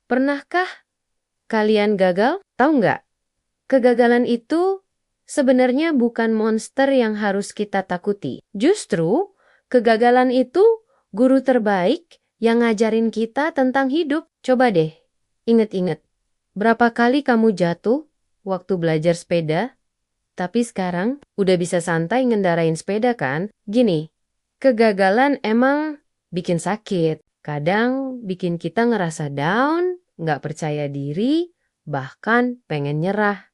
Pernahkah kalian gagal? Tahu nggak? Kegagalan itu sebenarnya bukan monster yang harus kita takuti. Justru, kegagalan itu guru terbaik yang ngajarin kita tentang hidup. Coba deh, inget-inget. Berapa kali kamu jatuh waktu belajar sepeda? Tapi sekarang udah bisa santai ngendarain sepeda kan? Gini, kegagalan emang bikin sakit. Kadang bikin kita ngerasa down, nggak percaya diri, bahkan pengen nyerah.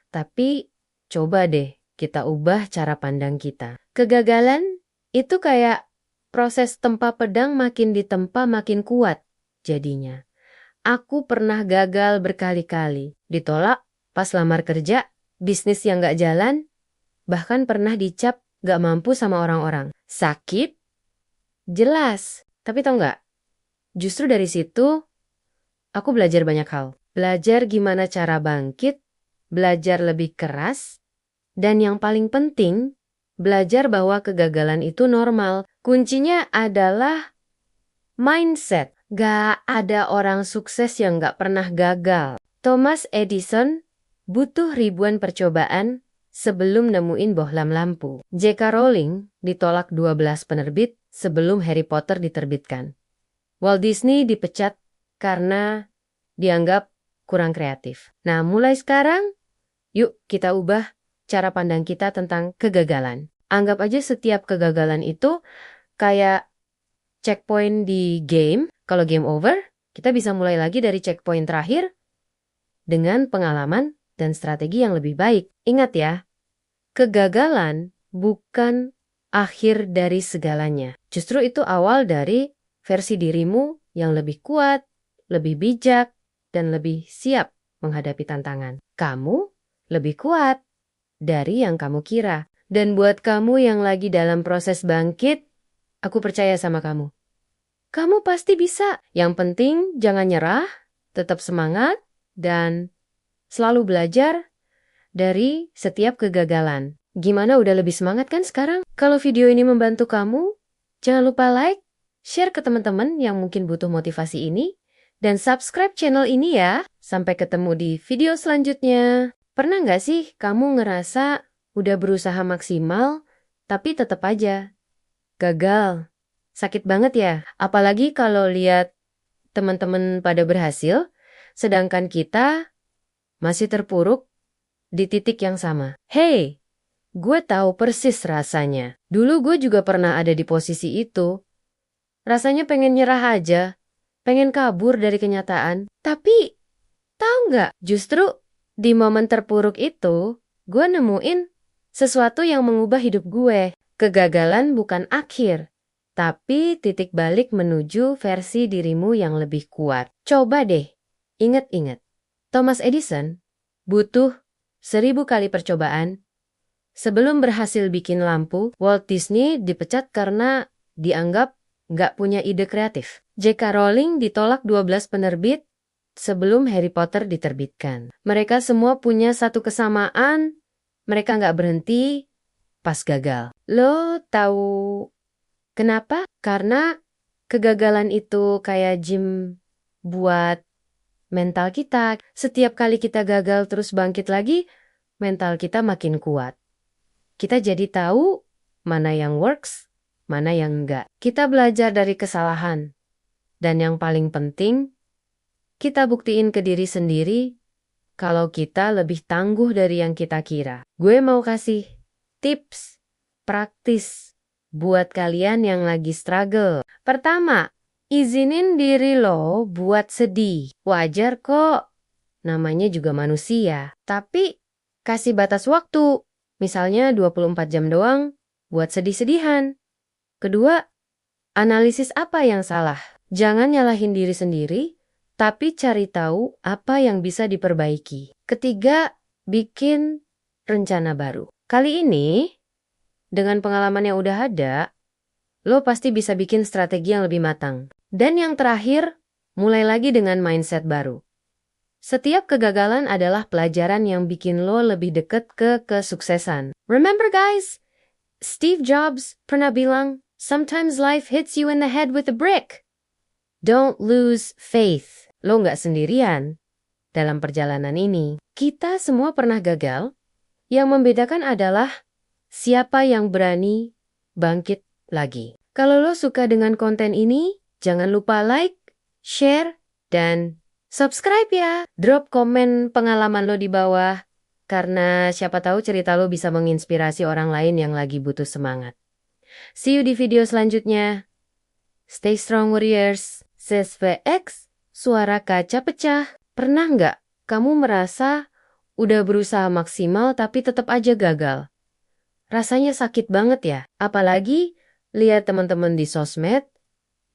Tapi coba deh kita ubah cara pandang kita. Kegagalan itu kayak proses tempa pedang makin ditempa makin kuat jadinya. Aku pernah gagal berkali-kali. Ditolak pas lamar kerja, bisnis yang gak jalan, bahkan pernah dicap gak mampu sama orang-orang. Sakit? Jelas. Tapi tau gak? Justru dari situ, aku belajar banyak hal. Belajar gimana cara bangkit, belajar lebih keras, dan yang paling penting, belajar bahwa kegagalan itu normal. Kuncinya adalah mindset. Gak ada orang sukses yang gak pernah gagal. Thomas Edison butuh ribuan percobaan sebelum nemuin bohlam lampu. J.K. Rowling ditolak 12 penerbit sebelum Harry Potter diterbitkan. Walt Disney dipecat karena dianggap kurang kreatif. Nah, mulai sekarang, yuk kita ubah cara pandang kita tentang kegagalan. Anggap aja setiap kegagalan itu kayak checkpoint di game. Kalau game over, kita bisa mulai lagi dari checkpoint terakhir dengan pengalaman dan strategi yang lebih baik. Ingat ya, kegagalan bukan akhir dari segalanya. Justru itu awal dari versi dirimu yang lebih kuat, lebih bijak, dan lebih siap menghadapi tantangan. Kamu lebih kuat dari yang kamu kira. Dan buat kamu yang lagi dalam proses bangkit, aku percaya sama kamu. Kamu pasti bisa. Yang penting jangan nyerah, tetap semangat, dan selalu belajar dari setiap kegagalan. Gimana, udah lebih semangat kan sekarang? Kalau video ini membantu kamu, jangan lupa like, share ke teman-teman yang mungkin butuh motivasi ini, dan subscribe channel ini ya. Sampai ketemu di video selanjutnya. Pernah nggak sih kamu ngerasa udah berusaha maksimal, tapi tetap aja gagal? Sakit banget ya, apalagi kalau lihat teman-teman pada berhasil, sedangkan kita masih terpuruk di titik yang sama. Hey, gue tahu persis rasanya. Dulu gue juga pernah ada di posisi itu. Rasanya pengen nyerah aja, pengen kabur dari kenyataan. Tapi, tahu nggak? Justru di momen terpuruk itu, gue nemuin sesuatu yang mengubah hidup gue. Kegagalan bukan akhir, tapi titik balik menuju versi dirimu yang lebih kuat. Coba deh, ingat-ingat. Thomas Edison butuh 1000 kali percobaan sebelum berhasil bikin lampu. Walt Disney dipecat karena dianggap nggak punya ide kreatif. J.K. Rowling ditolak 12 penerbit sebelum Harry Potter diterbitkan. Mereka semua punya satu kesamaan, mereka nggak berhenti pas gagal. Lo tahu kenapa? Karena kegagalan itu kayak gym buat mental kita. Setiap kali kita gagal terus bangkit lagi, mental kita makin kuat. Kita jadi tahu mana yang works, mana yang enggak. Kita belajar dari kesalahan. Dan yang paling penting, kita buktiin ke diri sendiri kalau kita lebih tangguh dari yang kita kira. Gue mau kasih tips praktis buat kalian yang lagi struggle. Pertama, izinin diri lo buat sedih. Wajar kok, namanya juga manusia. Tapi kasih batas waktu, misalnya 24 jam doang buat sedih-sedihan. Kedua, analisis apa yang salah. Jangan nyalahin diri sendiri, tapi cari tahu apa yang bisa diperbaiki. Ketiga, bikin rencana baru. Kali ini, dengan pengalaman yang udah ada, lo pasti bisa bikin strategi yang lebih matang. Dan yang terakhir, mulai lagi dengan mindset baru. Setiap kegagalan adalah pelajaran yang bikin lo lebih dekat ke kesuksesan. Remember guys, Steve Jobs pernah bilang, sometimes life hits you in the head with a brick. Don't lose faith. lo nggak sendirian dalam perjalanan ini. Kita semua pernah gagal. Yang membedakan adalah siapa yang berani bangkit lagi. Kalau lo suka dengan konten ini, jangan lupa like, share, dan subscribe ya. Drop komen pengalaman lo di bawah, karena siapa tahu cerita lo bisa menginspirasi orang lain yang lagi butuh semangat. See you di video selanjutnya. Stay strong warriors. Says VX, suara kaca pecah. Pernah nggak kamu merasa udah berusaha maksimal tapi tetap aja gagal? Rasanya sakit banget ya. Apalagi lihat teman-teman di sosmed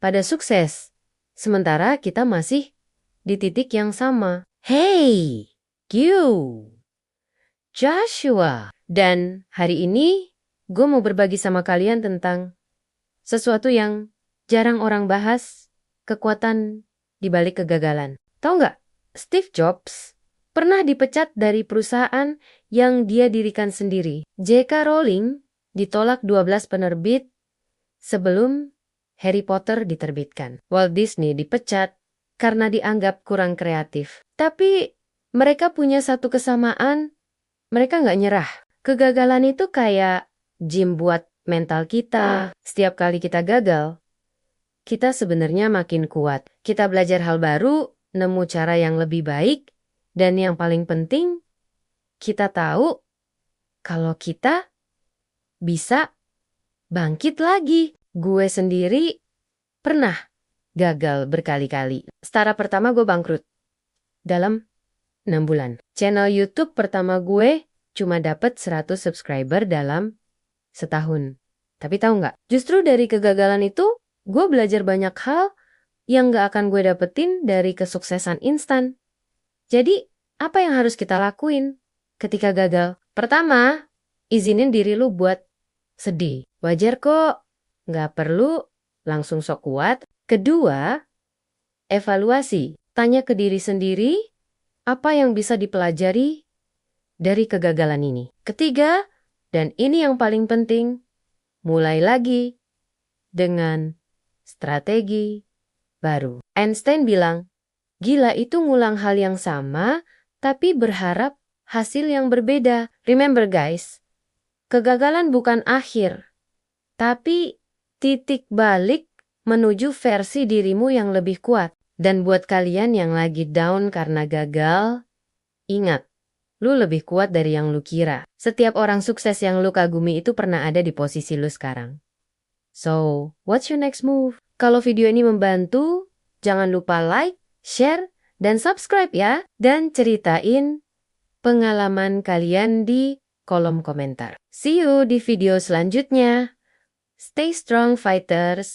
pada sukses. Sementara kita masih di titik yang sama. Hey, you, Joshua. Dan hari ini gue mau berbagi sama kalian tentang sesuatu yang jarang orang bahas, kekuatan di balik kegagalan. Tahu nggak? Steve Jobs pernah dipecat dari perusahaan yang dia dirikan sendiri. J.K. Rowling ditolak 12 penerbit sebelum Harry Potter diterbitkan. Walt Disney dipecat karena dianggap kurang kreatif. Tapi mereka punya satu kesamaan, mereka nggak nyerah. Kegagalan itu kayak gym buat mental kita. Setiap kali kita gagal, kita sebenarnya makin kuat. Kita belajar hal baru, nemu cara yang lebih baik, dan yang paling penting, kita tahu kalau kita bisa bangkit lagi. Gue sendiri pernah gagal berkali-kali. Startup pertama gue bangkrut dalam 6 bulan. Channel YouTube pertama gue cuma dapet 100 subscriber dalam setahun. Tapi tahu nggak? Justru dari kegagalan itu, gue belajar banyak hal yang gak akan gue dapetin dari kesuksesan instan. Jadi, apa yang harus kita lakuin ketika gagal? Pertama, izinin diri lu buat sedih. Wajar kok, gak perlu langsung sok kuat. Kedua, evaluasi. Tanya ke diri sendiri, apa yang bisa dipelajari dari kegagalan ini. Ketiga, dan ini yang paling penting, mulai lagi dengan strategi baru. Einstein bilang, gila itu ngulang hal yang sama, tapi berharap hasil yang berbeda. Remember guys, kegagalan bukan akhir, tapi titik balik menuju versi dirimu yang lebih kuat. Dan buat kalian yang lagi down karena gagal, ingat, lu lebih kuat dari yang lu kira. Setiap orang sukses yang lu kagumi itu pernah ada di posisi lu sekarang. So, what's your next move? Kalau video ini membantu, jangan lupa like, share, dan subscribe ya. Dan ceritain pengalaman kalian di kolom komentar. See you di video selanjutnya. Stay strong fighters.